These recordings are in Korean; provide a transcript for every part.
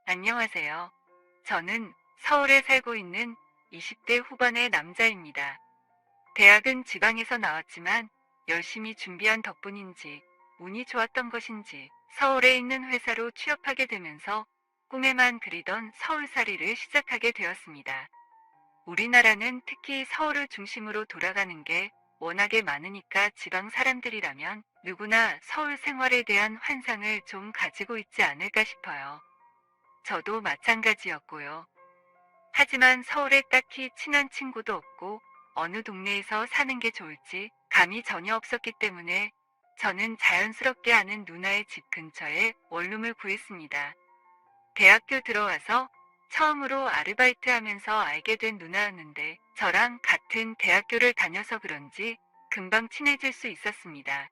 안녕하세요. 저는 서울에 살고 있는 20대 후반의 남자입니다. 대학은 지방에서 나왔지만 열심히 준비한 덕분인지 운이 좋았던 것인지 서울에 있는 회사로 취업하게 되면서 꿈에만 그리던 서울살이를 시작하게 되었습니다. 우리나라는 특히 서울을 중심으로 돌아가는 게 워낙에 많으니까 지방 사람들이라면 누구나 서울 생활에 대한 환상을 좀 가지고 있지 않을까 싶어요. 저도 마찬가지였고요. 하지만 서울에 딱히 친한 친구도 없고 어느 동네에서 사는 게 좋을지 감이 전혀 없었기 때문에 저는 자연스럽게 아는 누나의 집 근처에 원룸을 구했습니다. 대학교 들어와서 처음으로 아르바이트 하면서 알게 된 누나였는데 저랑 같은 대학교를 다녀서 그런지 금방 친해질 수 있었습니다.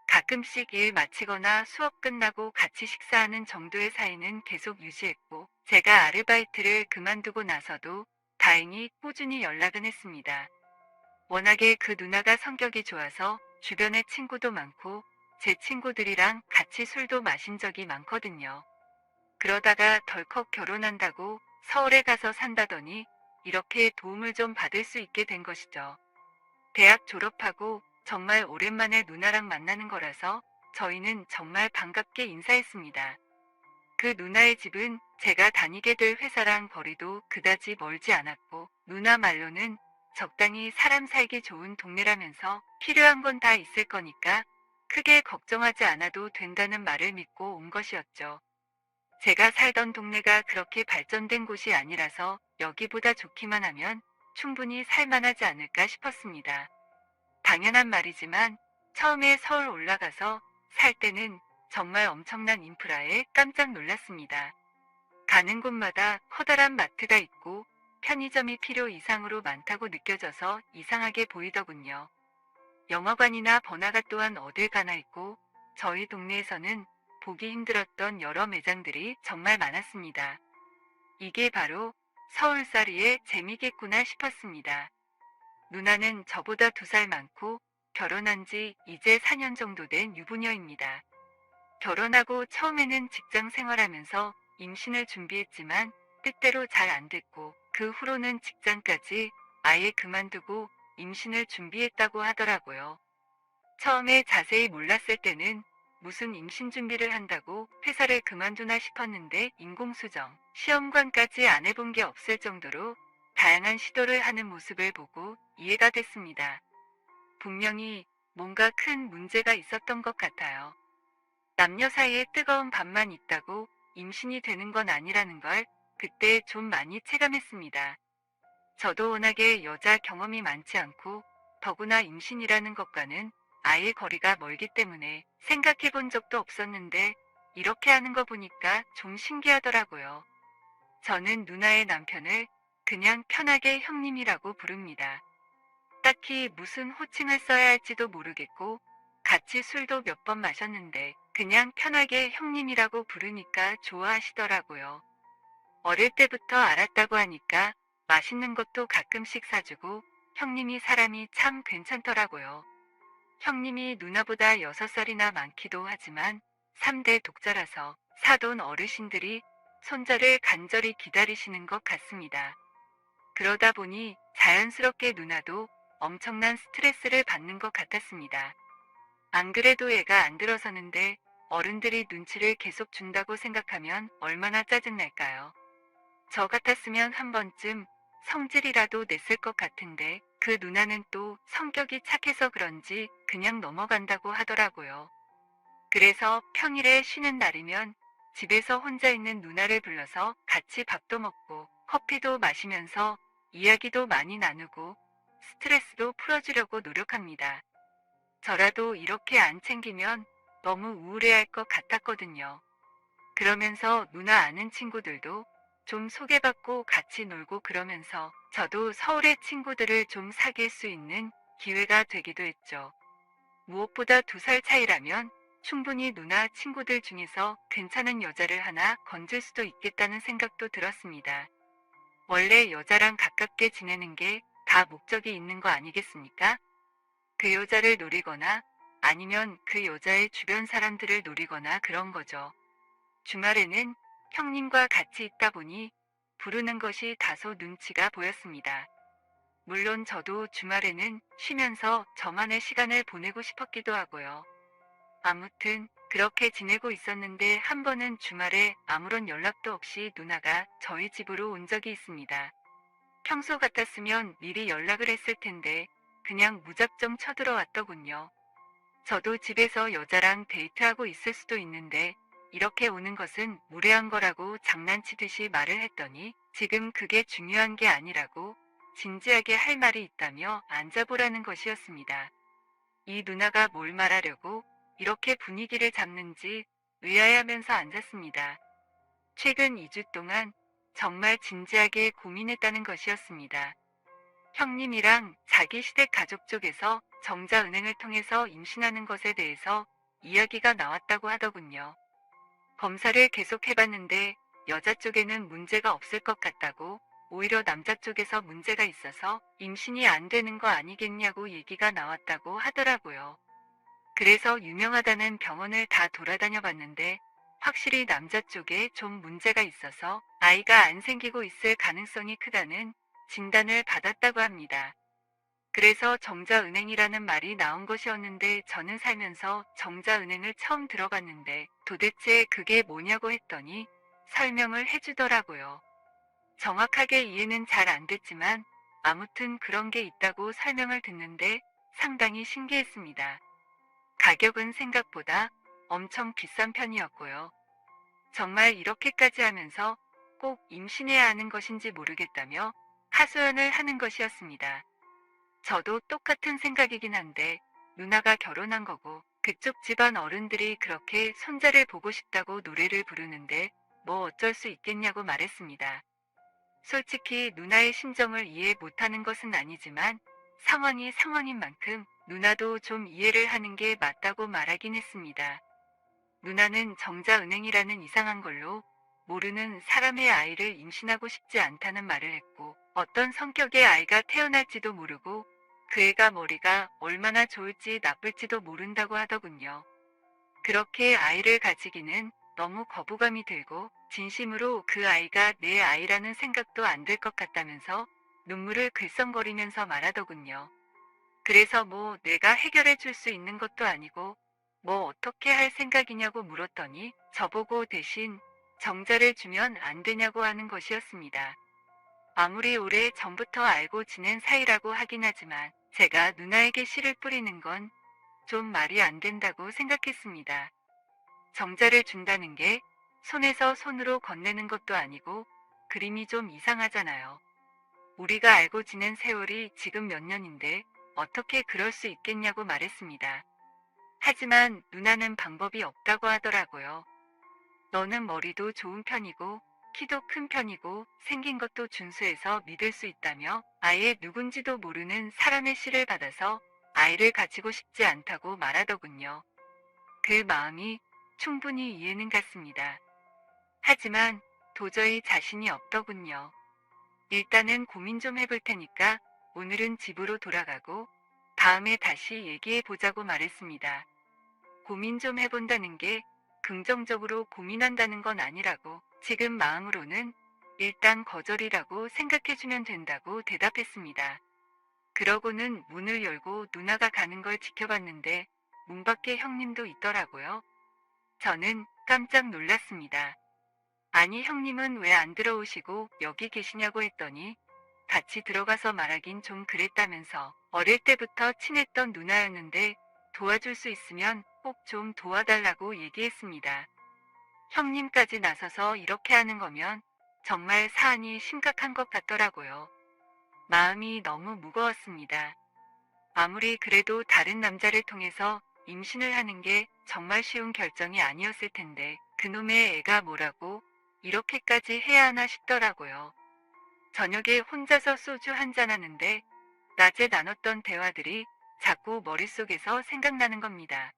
가끔씩 일 마치거나 수업 끝나고 같이 식사하는 정도의 사이는 계속 유지했고, 제가 아르바이트를 그만두고 나서도 다행히 꾸준히 연락은 했습니다. 워낙에 그 누나가 성격이 좋아서 주변에 친구도 많고, 제 친구들이랑 같이 술도 마신 적이 많거든요. 그러다가 덜컥 결혼한다고 서울에 가서 산다더니 이렇게 도움을 좀 받을 수 있게 된 것이죠. 대학 졸업하고 정말 오랜만에 누나랑 만나는 거라서 저희는 정말 반갑게 인사했습니다. 그 누나의 집은 제가 다니게 될 회사랑 거리도 그다지 멀지 않았고, 누나 말로는 적당히 사람 살기 좋은 동네라면서 필요한 건 다 있을 거니까 크게 걱정하지 않아도 된다는 말을 믿고 온 것이었죠. 제가 살던 동네가 그렇게 발전된 곳이 아니라서 여기보다 좋기만 하면 충분히 살만하지 않을까 싶었습니다. 당연한 말이지만 처음에 서울 올라가서 살 때는 정말 엄청난 인프라에 깜짝 놀랐습니다. 가는 곳마다 커다란 마트가 있고 편의점이 필요 이상으로 많다고 느껴져서 이상하게 보이더군요. 영화관이나 번화가 또한 어딜 가나 있고 저희 동네에서는 보기 힘들었던 여러 매장들이 정말 많았습니다. 이게 바로 서울살이의 재미겠구나 싶었습니다. 누나는 저보다 2살 많고 결혼한 지 이제 4년 정도 된 유부녀입니다. 결혼하고 처음에는 직장 생활하면서 임신을 준비했지만 뜻대로 잘 안 됐고 그 후로는 직장까지 아예 그만두고 임신을 준비했다고 하더라고요. 처음에 자세히 몰랐을 때는 무슨 임신 준비를 한다고 회사를 그만두나 싶었는데 인공수정, 시험관까지 안 해본 게 없을 정도로 다양한 시도를 하는 모습을 보고 이해가 됐습니다. 분명히 뭔가 큰 문제가 있었던 것 같아요. 남녀 사이에 뜨거운 밥만 있다고 임신이 되는 건 아니라는 걸 그때 좀 많이 체감했습니다. 저도 워낙에 여자 경험이 많지 않고 더구나 임신이라는 것과는 아예 거리가 멀기 때문에 생각해 본 적도 없었는데 이렇게 하는 거 보니까 좀 신기하더라고요. 저는 누나의 남편을 그냥 편하게 형님이라고 부릅니다. 딱히 무슨 호칭을 써야 할지도 모르겠고 같이 술도 몇 번 마셨는데 그냥 편하게 형님이라고 부르니까 좋아하시더라고요. 어릴 때부터 알았다고 하니까 맛있는 것도 가끔씩 사주고 형님이 사람이 참 괜찮더라고요. 형님이 누나보다 6살이나 많기도 하지만 3대 독자라서 사돈 어르신들이 손자를 간절히 기다리시는 것 같습니다. 그러다 보니 자연스럽게 누나도 엄청난 스트레스를 받는 것 같았습니다. 안 그래도 애가 안 들어서는데 어른들이 눈치를 계속 준다고 생각하면 얼마나 짜증날까요? 저 같았으면 한 번쯤 성질이라도 냈을 것 같은데 그 누나는 또 성격이 착해서 그런지 그냥 넘어간다고 하더라고요. 그래서 평일에 쉬는 날이면 집에서 혼자 있는 누나를 불러서 같이 밥도 먹고 커피도 마시면서 이야기도 많이 나누고 스트레스도 풀어주려고 노력합니다. 저라도 이렇게 안 챙기면 너무 우울해할 것 같았거든요. 그러면서 누나 아는 친구들도 좀 소개받고 같이 놀고 그러면서 저도 서울의 친구들을 좀 사귈 수 있는 기회가 되기도 했죠. 무엇보다 2살 차이라면 충분히 누나 친구들 중에서 괜찮은 여자를 하나 건질 수도 있겠다는 생각도 들었습니다. 원래 여자랑 가깝게 지내는 게 다 목적이 있는 거 아니겠습니까? 그 여자를 노리거나 아니면 그 여자의 주변 사람들을 노리거나 그런 거죠. 주말에는 형님과 같이 있다 보니 부르는 것이 다소 눈치가 보였습니다. 물론 저도 주말에는 쉬면서 저만의 시간을 보내고 싶었기도 하고요. 아무튼 그렇게 지내고 있었는데 한 번은 주말에 아무런 연락도 없이 누나가 저희 집으로 온 적이 있습니다. 평소 같았으면 미리 연락을 했을 텐데 그냥 무작정 쳐들어왔더군요. 저도 집에서 여자랑 데이트하고 있을 수도 있는데 이렇게 오는 것은 무례한 거라고 장난치듯이 말을 했더니 지금 그게 중요한 게 아니라고 진지하게 할 말이 있다며 앉아보라는 것이었습니다. 이 누나가 뭘 말하려고 이렇게 분위기를 잡는지 의아해하면서 앉았습니다. 최근 2주 동안 정말 진지하게 고민했다는 것이었습니다. 형님이랑 자기 시댁 가족 쪽에서 정자은행을 통해서 임신하는 것에 대해서 이야기가 나왔다고 하더군요. 검사를 계속 해봤는데 여자 쪽에는 문제가 없을 것 같다고, 오히려 남자 쪽에서 문제가 있어서 임신이 안 되는 거 아니겠냐고 얘기가 나왔다고 하더라고요. 그래서 유명하다는 병원을 다 돌아다녀 봤는데 확실히 남자 쪽에 좀 문제가 있어서 아이가 안 생기고 있을 가능성이 크다는 진단을 받았다고 합니다. 그래서 정자은행이라는 말이 나온 것이었는데 저는 살면서 정자은행을 처음 들어봤는데 도대체 그게 뭐냐고 했더니 설명을 해주더라고요. 정확하게 이해는 잘 안 됐지만 아무튼 그런 게 있다고 설명을 듣는데 상당히 신기했습니다. 가격은 생각보다 엄청 비싼 편이었고요. 정말 이렇게까지 하면서 꼭 임신해야 하는 것인지 모르겠다며 하소연을 하는 것이었습니다. 저도 똑같은 생각이긴 한데 누나가 결혼한 거고 그쪽 집안 어른들이 그렇게 손자를 보고 싶다고 노래를 부르는데 뭐 어쩔 수 있겠냐고 말했습니다. 솔직히 누나의 심정을 이해 못하는 것은 아니지만 상황이 상황인 만큼 누나도 좀 이해를 하는 게 맞다고 말하긴 했습니다. 누나는 정자은행이라는 이상한 걸로 모르는 사람의 아이를 임신하고 싶지 않다는 말을 했고 어떤 성격의 아이가 태어날지도 모르고 그 애가 머리가 얼마나 좋을지 나쁠지도 모른다고 하더군요. 그렇게 아이를 가지기는 너무 거부감이 들고 진심으로 그 아이가 내 아이라는 생각도 안 들 것 같다면서 눈물을 글썽거리면서 말하더군요. 그래서 뭐 내가 해결해 줄 수 있는 것도 아니고 뭐 어떻게 할 생각이냐고 물었더니 저보고 대신 정자를 주면 안 되냐고 하는 것이었습니다. 아무리 오래 전부터 알고 지낸 사이라고 하긴 하지만 제가 누나에게 씨를 뿌리는 건 좀 말이 안 된다고 생각했습니다. 정자를 준다는 게 손에서 손으로 건네는 것도 아니고 그림이 좀 이상하잖아요. 우리가 알고 지낸 세월이 지금 몇 년인데 어떻게 그럴 수 있겠냐고 말했습니다. 하지만 누나는 방법이 없다고 하더라고요. 너는 머리도 좋은 편이고 키도 큰 편이고 생긴 것도 준수해서 믿을 수 있다며 아예 누군지도 모르는 사람의 씨를 받아서 아이를 가지고 싶지 않다고 말하더군요. 그 마음이 충분히 이해는 갔습니다. 하지만 도저히 자신이 없더군요. 일단은 고민 좀 해볼 테니까 오늘은 집으로 돌아가고 다음에 다시 얘기해 보자고 말했습니다. 고민 좀 해본다는 게 긍정적으로 고민한다는 건 아니라고 지금 마음으로는 일단 거절이라고 생각해주면 된다고 대답했습니다. 그러고는 문을 열고 누나가 가는 걸 지켜봤는데 문 밖에 형님도 있더라고요. 저는 깜짝 놀랐습니다. 아니 형님은 왜 안 들어오시고 여기 계시냐고 했더니 같이 들어가서 말하긴 좀 그랬다면서 어릴 때부터 친했던 누나였는데 도와줄 수 있으면 꼭 좀 도와달라고 얘기했습니다. 형님까지 나서서 이렇게 하는 거면 정말 사안이 심각한 것 같더라고요. 마음이 너무 무거웠습니다. 아무리 그래도 다른 남자를 통해서 임신을 하는 게 정말 쉬운 결정이 아니었을 텐데 그놈의 애가 뭐라고 이렇게까지 해야 하나 싶더라고요. 저녁에 혼자서 소주 한잔 하는데 낮에 나눴던 대화들이 자꾸 머릿속에서 생각나는 겁니다.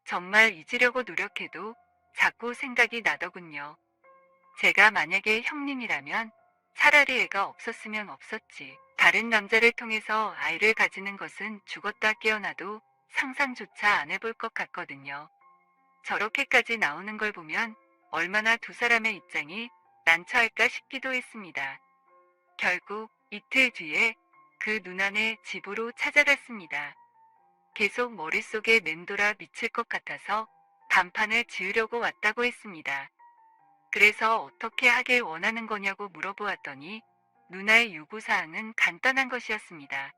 정말 잊으려고 노력해도 자꾸 생각이 나더군요. 제가 만약에 형님이라면 차라리 애가 없었으면 없었지. 다른 남자를 통해서 아이를 가지는 것은 죽었다 깨어나도 상상조차 안 해볼 것 같거든요. 저렇게까지 나오는 걸 보면 얼마나 두 사람의 입장이 난처할까 싶기도 했습니다. 결국 이틀 뒤에 그 누나네 집으로 찾아갔습니다. 계속 머릿속에 맴돌아 미칠 것 같아서 단판을 지으려고 왔다고 했습니다. 그래서 어떻게 하길 원하는 거냐고 물어보았더니 누나의 요구사항은 간단한 것이었습니다.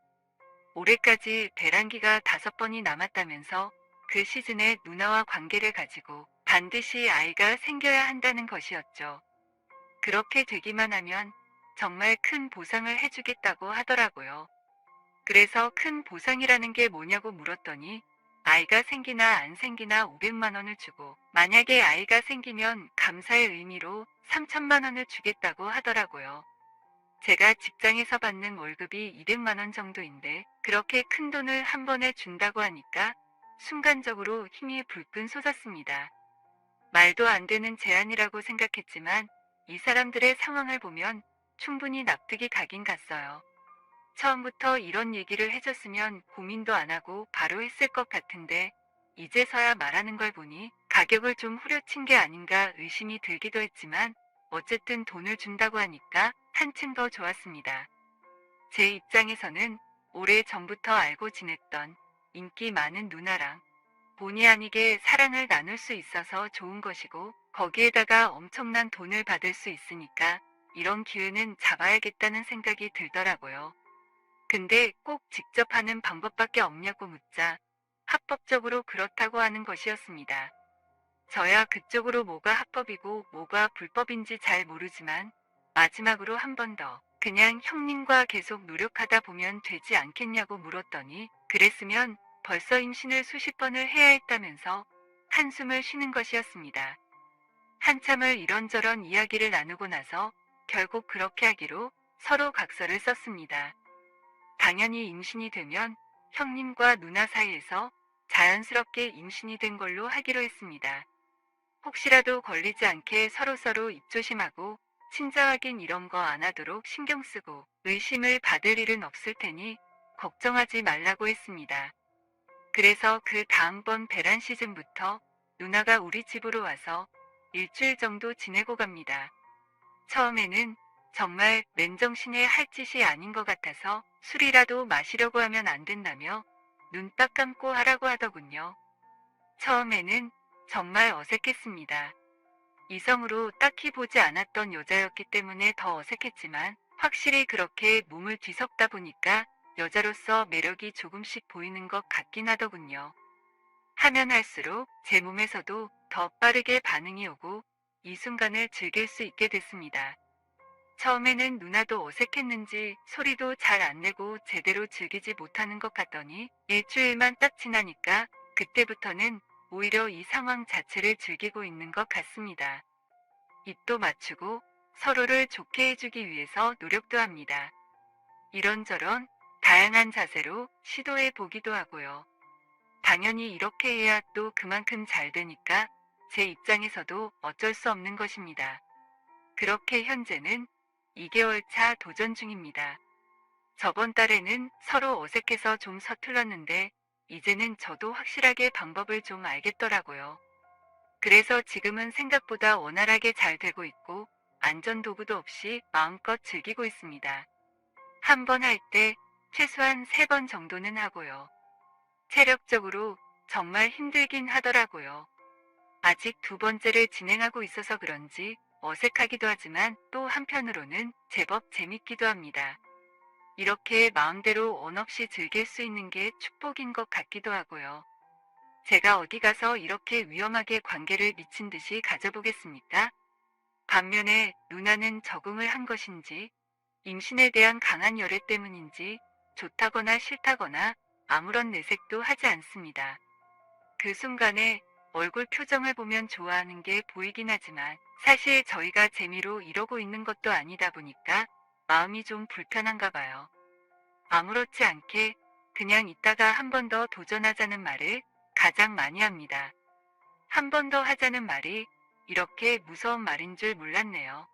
올해까지 배란기가 5번이 남았다면서 그 시즌에 누나와 관계를 가지고 반드시 아이가 생겨야 한다는 것이었죠. 그렇게 되기만 하면 정말 큰 보상을 해주겠다고 하더라고요. 그래서 큰 보상이라는 게 뭐냐고 물었더니 아이가 생기나 안 생기나 500만 원을 주고 만약에 아이가 생기면 감사의 의미로 3천만 원을 주겠다고 하더라고요. 제가 직장에서 받는 월급이 200만 원 정도인데 그렇게 큰 돈을 한 번에 준다고 하니까 순간적으로 힘이 불끈 솟았습니다. 말도 안 되는 제안이라고 생각했지만 이 사람들의 상황을 보면 충분히 납득이 가긴 갔어요. 처음부터 이런 얘기를 해줬으면 고민도 안 하고 바로 했을 것 같은데 이제서야 말하는 걸 보니 가격을 좀 후려친 게 아닌가 의심이 들기도 했지만 어쨌든 돈을 준다고 하니까 한층 더 좋았습니다. 제 입장에서는 오래 전부터 알고 지냈던 인기 많은 누나랑 본의 아니게 사랑을 나눌 수 있어서 좋은 것이고 거기에다가 엄청난 돈을 받을 수 있으니까 이런 기회는 잡아야겠다는 생각이 들더라고요. 근데 꼭 직접 하는 방법밖에 없냐고 묻자 합법적으로 그렇다고 하는 것이었습니다. 저야 그쪽으로 뭐가 합법이고 뭐가 불법인지 잘 모르지만 마지막으로 한 번 더 그냥 형님과 계속 노력하다 보면 되지 않겠냐고 물었더니 그랬으면 벌써 임신을 수십 번을 해야 했다면서 한숨을 쉬는 것이었습니다. 한참을 이런저런 이야기를 나누고 나서 결국 그렇게 하기로 서로 각서를 썼습니다. 당연히 임신이 되면 형님과 누나 사이에서 자연스럽게 임신이 된 걸로 하기로 했습니다. 혹시라도 걸리지 않게 서로서로 입조심하고 친자 확인 이런 거 안 하도록 신경 쓰고 의심을 받을 일은 없을 테니 걱정하지 말라고 했습니다. 그래서 그 다음번 배란 시즌부터 누나가 우리 집으로 와서 일주일 정도 지내고 갑니다. 처음에는 정말 맨정신에 할 짓이 아닌 것 같아서 술이라도 마시려고 하면 안 된다며 눈 딱 감고 하라고 하더군요. 처음에는 정말 어색했습니다. 이성으로 딱히 보지 않았던 여자였기 때문에 더 어색했지만 확실히 그렇게 몸을 뒤섞다 보니까 여자로서 매력이 조금씩 보이는 것 같긴 하더군요. 하면 할수록 제 몸에서도 더 빠르게 반응이 오고 이 순간을 즐길 수 있게 됐습니다. 처음에는 누나도 어색했는지 소리도 잘 안 내고 제대로 즐기지 못하는 것 같더니 일주일만 딱 지나니까 그때부터는 오히려 이 상황 자체를 즐기고 있는 것 같습니다. 입도 맞추고 서로를 좋게 해주기 위해서 노력도 합니다. 이런저런 다양한 자세로 시도해 보기도 하고요. 당연히 이렇게 해야 또 그만큼 잘 되니까 제 입장에서도 어쩔 수 없는 것입니다. 그렇게 현재는 2개월 차 도전 중입니다. 저번 달에는 서로 어색해서 좀 서툴렀는데 이제는 저도 확실하게 방법을 좀 알겠더라고요. 그래서 지금은 생각보다 원활하게 잘 되고 있고 안전도구도 없이 마음껏 즐기고 있습니다. 한 번 할 때 최소한 3번 정도는 하고요. 체력적으로 정말 힘들긴 하더라고요. 아직 2번째를 진행하고 있어서 그런지 어색하기도 하지만 또 한편으로는 제법 재밌기도 합니다. 이렇게 마음대로 원 없이 즐길 수 있는 게 축복인 것 같기도 하고요. 제가 어디 가서 이렇게 위험하게 관계를 미친 듯이 가져보겠습니까? 반면에 누나는 적응을 한 것인지 임신에 대한 강한 열애 때문인지 좋다거나 싫다거나 아무런 내색도 하지 않습니다. 그 순간에 얼굴 표정을 보면 좋아하는 게 보이긴 하지만 사실 저희가 재미로 이러고 있는 것도 아니다 보니까 마음이 좀 불편한가 봐요. 아무렇지 않게 그냥 이따가 한 번 더 도전하자는 말을 가장 많이 합니다. 한 번 더 하자는 말이 이렇게 무서운 말인 줄 몰랐네요.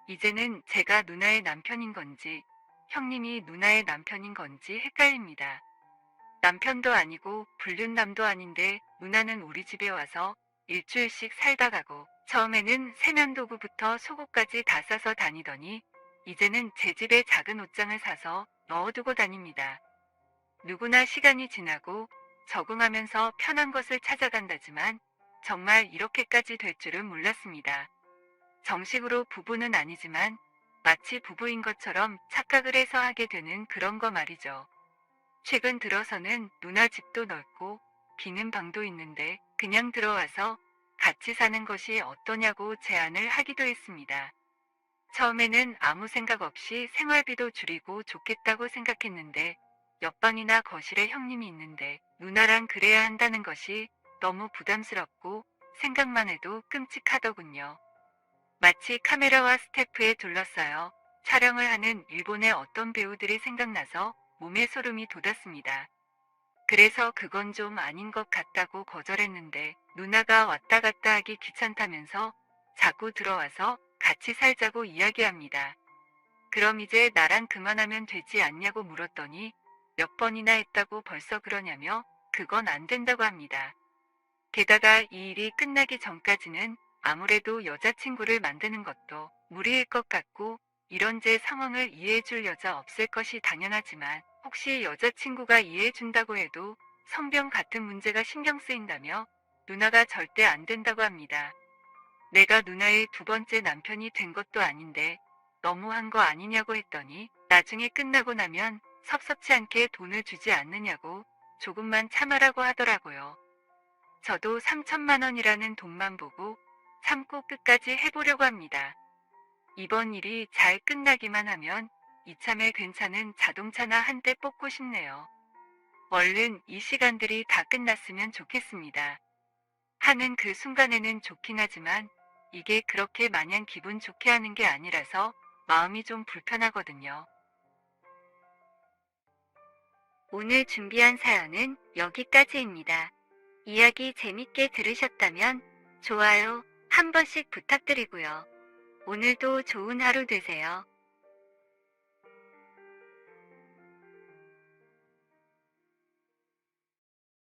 이제는 제가 누나의 남편인 건지 형님이 누나의 남편인 건지 헷갈립니다. 남편도 아니고 불륜남도 아닌데 누나는 우리 집에 와서 일주일씩 살다 가고 처음에는 세면도구부터 속옷까지 다 싸서 다니더니 이제는 제 집에 작은 옷장을 사서 넣어두고 다닙니다. 누구나 시간이 지나고 적응하면서 편한 것을 찾아간다지만 정말 이렇게까지 될 줄은 몰랐습니다. 정식으로 부부는 아니지만 마치 부부인 것처럼 착각을 해서 하게 되는 그런 거 말이죠. 최근 들어서는 누나 집도 넓고 비는 방도 있는데 그냥 들어와서 같이 사는 것이 어떠냐고 제안을 하기도 했습니다. 처음에는 아무 생각 없이 생활비도 줄이고 좋겠다고 생각했는데 옆방이나 거실에 형님이 있는데 누나랑 그래야 한다는 것이 너무 부담스럽고 생각만 해도 끔찍하더군요. 마치 카메라와 스태프에 둘러싸여 촬영을 하는 일본의 어떤 배우들이 생각나서 몸에 소름이 돋았습니다. 그래서 그건 좀 아닌 것 같다고 거절했는데 누나가 왔다 갔다 하기 귀찮다면서 자꾸 들어와서 같이 살자고 이야기합니다. 그럼 이제 나랑 그만하면 되지 않냐고 물었더니 몇 번이나 했다고 벌써 그러냐며 그건 안 된다고 합니다. 게다가 이 일이 끝나기 전까지는 아무래도 여자친구를 만드는 것도 무리일 것 같고 이런 제 상황을 이해해줄 여자 없을 것이 당연하지만 혹시 여자친구가 이해해준다고 해도 성병 같은 문제가 신경 쓰인다며 누나가 절대 안 된다고 합니다. 내가 누나의 두 번째 남편이 된 것도 아닌데 너무한 거 아니냐고 했더니 나중에 끝나고 나면 섭섭치 않게 돈을 주지 않느냐고 조금만 참으라고 하더라고요. 저도 3천만 원이라는 돈만 보고 참고 끝까지 해보려고 합니다. 이번 일이 잘 끝나기만 하면 이참에 괜찮은 자동차나 한 대 뽑고 싶네요. 얼른 이 시간들이 다 끝났으면 좋겠습니다. 하는 그 순간에는 좋긴 하지만 이게 그렇게 마냥 기분 좋게 하는 게 아니라서 마음이 좀 불편하거든요. 오늘 준비한 사연은 여기까지입니다. 이야기 재밌게 들으셨다면 좋아요 한 번씩 부탁드리고요. 오늘도 좋은 하루 되세요.